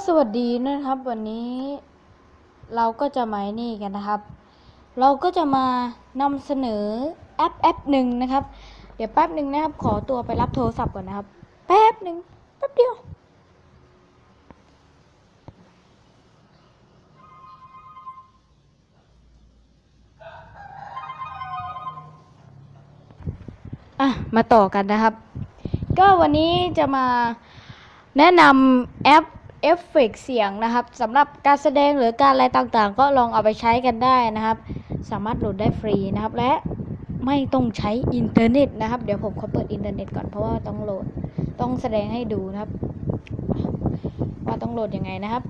สวัสดีนะครับวันนี้เราก็จะมานี่กันนะครับเราก็จะมานำเสนอแอปหนึ่งนะครับเดี๋ยวแป๊บหนึ่งนะครับขอตัวไปรับโทรศัพท์ก่อนนะครับแป๊บหนึ่งแป๊บเดียวมาต่อกันนะครับก็วันนี้จะมาแนะนำแอปเอฟเฟกต์เสียงนะครับสำหรับการแสดงหรือการอะไรต่างๆก็ลองเอาไปใช้กันได้นะครับสามารถโหลดได้ฟรีนะครับและไม่ต้องใช้อินเทอร์เน็ตนะครับเดี๋ยวผมขอเปิดอินเทอร์เน็ตก่อนเพราะว่าต้องโหลดต้องแสดงให้ดูนะครับว่าต้องโหลดยังไงนะครับ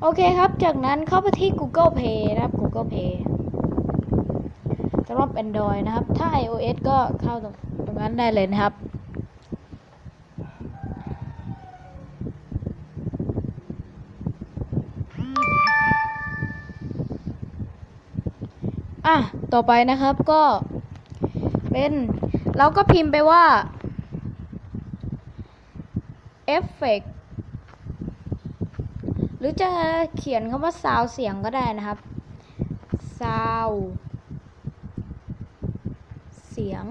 โอเคครับจากนั้นเข้าไปที่ Google Play นะครับ Google Play สำหรับ Android นะครับถ้า iOS ก็เข้าตรงนั้นได้เลยนะครับต่อไปนะครับก็เป็นเราก็พิมพ์ไปว่า effect หรือจะเขียนคำว่า sound เสียงก็ได้นะครับ sound เสียง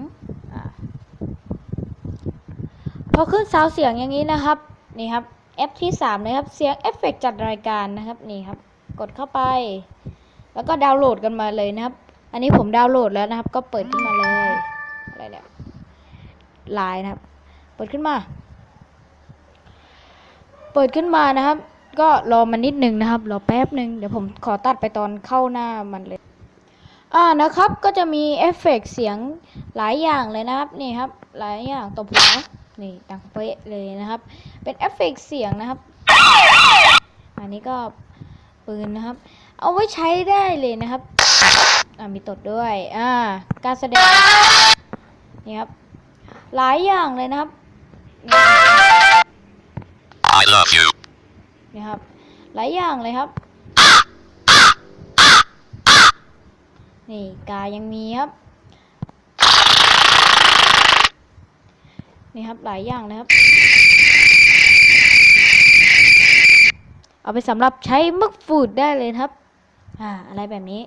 พอขึ้น sound เสียงอย่างนี้นะครับนี่ครับแอปที่3เลยครับเสียงเอฟเฟกต์จัดรายการนะครับนี่ครับกดเข้าไปแล้วก็ดาวน์โหลดกันมาเลยนะครับอันนี้ผมดาวน์โหลดแล้วนะครับก็เปิดขึ้นมาเลยอะไรเนี่ยไลน์นะครับเปิดขึ้นมานะครับก็รอมันนิดนึงนะครับรอแป๊บนึงเดี๋ยวผมขอตัดไปตอนเข้าหน้ามันเลยนะครับก็จะมีเอฟเฟกต์เสียงหลายอย่างเลยนะครับนี่ครับหลายอย่างตบหัวนี่ดังเป๊ะเลยนะครับเป็นเอฟเฟกต์เสียงนะครับอันนี้ก็ปืนนะครับเอาไว้ใช้ได้เลยนะครับมีตดด้วยการแสดงนี่ครับหลายอย่างเลยนะครับI love you นี่ครับหลายอย่างเลยครับนี่กายังมีครับนี่ครับหลายอย่างนะครับเอาไปสำหรับใช้มึกฟูดได้เลยครับอะไรแบบนี้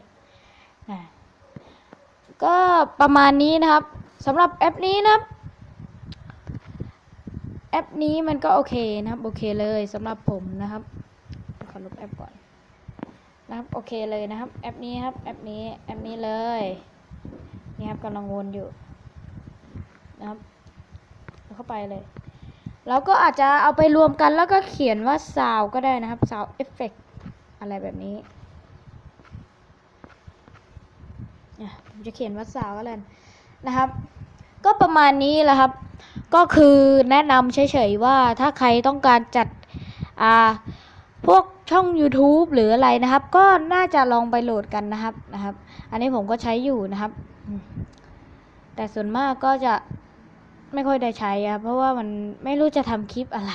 ก็ประมาณนี้นะครับสำหรับแอปนี้นะครับแอปนี้มันก็โอเคนะครับโอเคเลยสำหรับผมนะครับขอลบแอปก่อนนะครับโอเคเลยนะครับแอปนี้ครับแอปนี้เลยนี่ครับกำลังวนอยู่นะครับเข้าไปเลยแล้วก็อาจจะเอาไปรวมกันแล้วก็เขียนว่า sound ก็ได้นะครับ sound effect อะไรแบบนี้ผมจะเขียนว่า sound ก็แล้วนะครับก็ประมาณนี้แหละครับก็คือแนะนำเฉยๆว่าถ้าใครต้องการจัดพวกช่อง YouTube หรืออะไรนะครับก็น่าจะลองไปโหลดกันนะครับอันนี้ผมก็ใช้อยู่นะครับแต่ส่วนมากก็จะไม่ค่อยได้ใช้เพราะว่ามันไม่รู้จะทำคลิปอะไร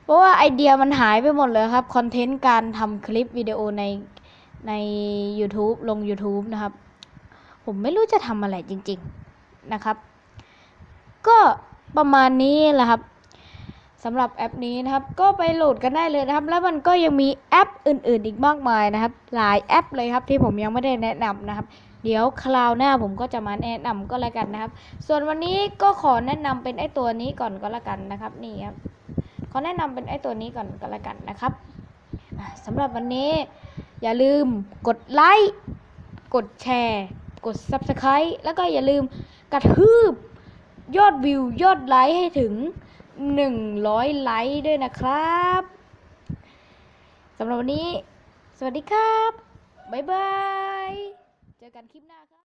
เพราะว่าไอเดียมันหายไปหมดเลยครับคอนเทนต์การทำคลิปวิดีโอใน YouTube ลง YouTube นะครับผมไม่รู้จะทำอะไรจริงๆนะครับก็ประมาณนี้แหละครับสำหรับแอปนี้นะครับก็ไปโหลดกันได้เลยนะครับแล้วมันก็ยังมีแอปอื่นๆอีกมากมายนะครับหลายแอปเลยครับที่ผมยังไม่ได้แนะนำนะครับเดี๋ยวคราวหน้าผมก็จะมาแนะนำก็แล้วกันนะครับส่วนวันนี้ก็ขอแนะนำเป็นไอตัวนี้ก่อนก็แล้วกันนะครับนี่ครับขอแนะนำเป็นไอตัวนี้ก่อนก็แล้วกันนะครับสำหรับวันนี้อย่าลืมกดไลค์กดแชร์กด Subscribe แล้วก็อย่าลืมกระทืบยอดวิวยอดไลค์ให้ถึง100ไลค์ด้วยนะครับสำหรับวันนี้สวัสดีครับบ๊ายบายเจอกันคลิปหน้าครับ